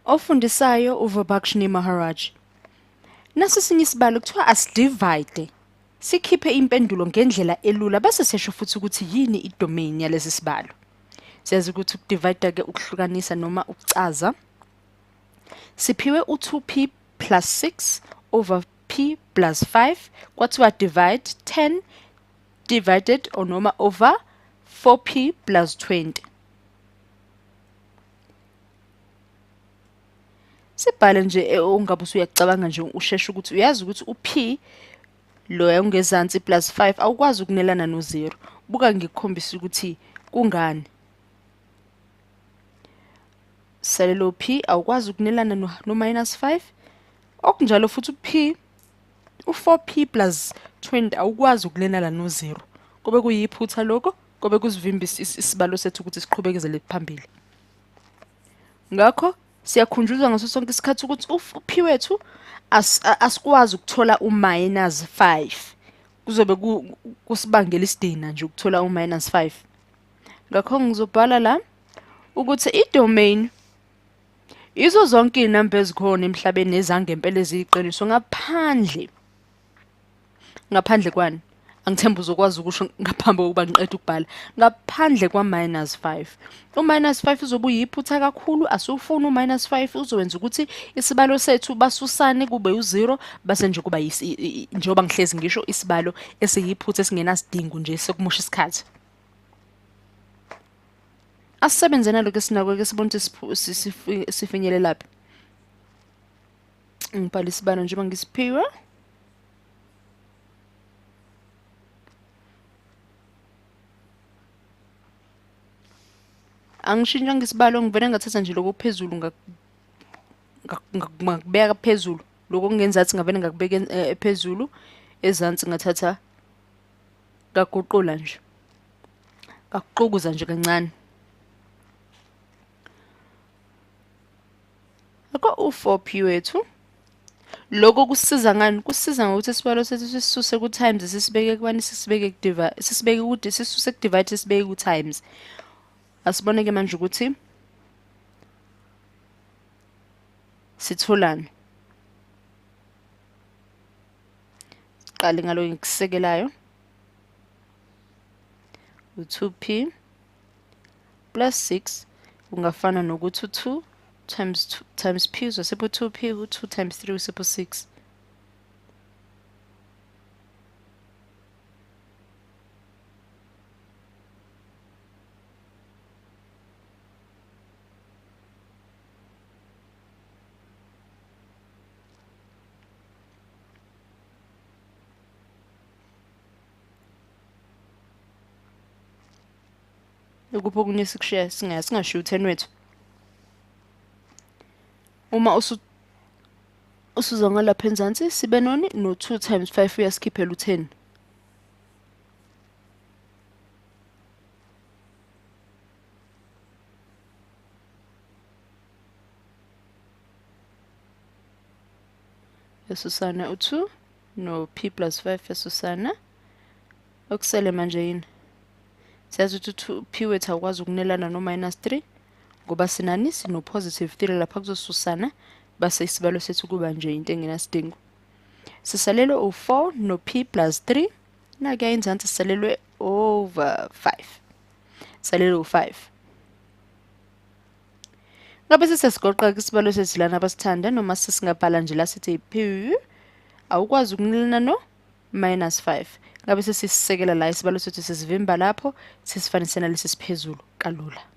Ofundisayo uVibhakshini Maharaj. Nasi sinye isibalo kuthiwa asidivide. Sikhiphe impendulo ngendlela elula bese sesho futhi ukuthi yini idomain yalesi sibalo. Siyazi ukuthi ukudivide ke ukuhlukanisa noma ukucaza. Siphiwe u2p plus 6 over p plus 5 kwathiwa divide 10 divided or noma over 4p plus 20. Sibhale nje ungabe usuyacabanga nje usheshe ukuthi uyazi ukuthi uP lo ongezansi plus 5 awukwazi ukunelana no0. Buka ngikukhombisa ukuthi kungani. Salelo P awukwazi ukunelana no minus 5. Okunjalo futhi uP u4p plus 20 awukwazi ukunelana no0. Kube kuyiphutha lokho, kube kusivimba isibalo sethu ukuthi siqhubekele phambili. Ngakho siyakhunjuzwa ngaso sonke isikhathi ukuthi uP wethu asikwazi ukuthola u-minus 5. Kuzobe kusibangela isidina nje ukuthola u-minus 5. Ngakho ngizobhala la ukuthi i-domain izo zonke inamba ezikhona emhlabeni ezangempela eziyiqiniso ngaphandle kwani? Angithemba uzokwazi ukusho ngaphambi kokuba ngiqede ukubhala. Ngaphandle kwa-minus 5. U-minus 5 uzobe uyiphutha kakhulu, asufuni u-minus 5 uzowenza ukuthi isibalo sethu basusane kube u0 base nje kuba njengoba ngihlezi ngisho isibalo esiyiphutha esingenasidingo nje sokumusha isikhathi. Asisebenze naloko esinako ke sibone ukuthi sifinyelela laphi. Ngibhala isibalo njengoba ngisiphiwe. Angishintsha ngisibalo ngivele ngathatha nje lokho phezulu ngakubeka phezulu. Lokho kungenzathi ngavele ngakubeka phezulu ezansi ngathatha ngaguqula nje. Ngakuqukuza nje kancane. Akho u4p wethu. Lokho kusiza ngani? Kusiza ngokuthi isibalo sethu sisuse ku times sisibeke kubani sisibeke ku divide sisibeke ku sisuse ku divide sisibeke ku times. Asibone ke manje ukuthi sitholani. Siqale ngalo ngikusekelayo. U2p plus 6 ungafana nokuthi 2 times p uzosipho 2p u2 times 3 usipho 6. Ukupho okunye sikushiya singashiya u10 wethu. Uma usuza ngalapha enzansi sibe noni no2 times 5 uyasikhiphela u10. Yasusana u2 no p plus 5 yasusana. Okusele manje yini? Siyazi ukuthi p wethu awukwazi ukunelana no minus 3 ngoba sinani sino positive 3 lapha kuzosusana base isibalo sethu kuba nje into engenasidingo. Sisalelwe u4 no p plus 3 nakuya enzansi sisalelwe over 5. Salelwe u5. Ngabe sesesigoqa isibalo sethu lana abasithanda noma sesingabhala nje la sithi p awukwazi ukunelana no minus 5. Ngabe sesisekela la isibalo sethu sesivimba lapho sesifanisena lesi siphezulu kalula.